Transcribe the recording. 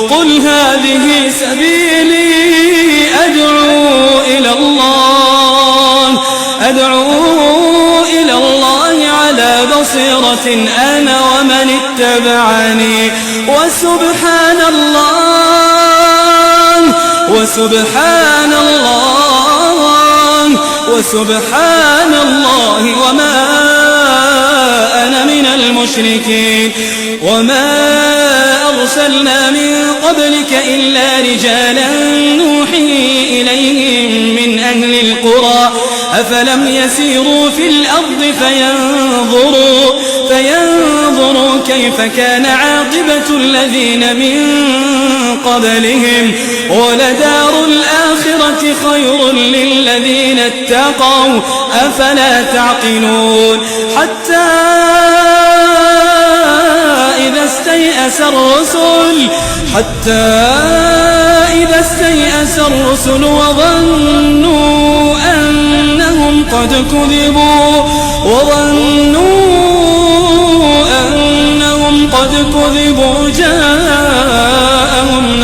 قل هذه سبيلي أدعو إلى الله على بصيرة أنا ومن اتبعني وسبحان الله وما أنا من المشركين وما أرسلنا من قبلك إلا رجالا نوحي إليهم من أهل القرى أفلم يسيروا في الأرض فينظروا كيف كان عاقبة الذين من قبلهم ولدار الآخرة خير للذين اتقوا أفلا تعقلون حتى إذا استيأس الرسل وظنوا أنهم قد كذبوا جاءهم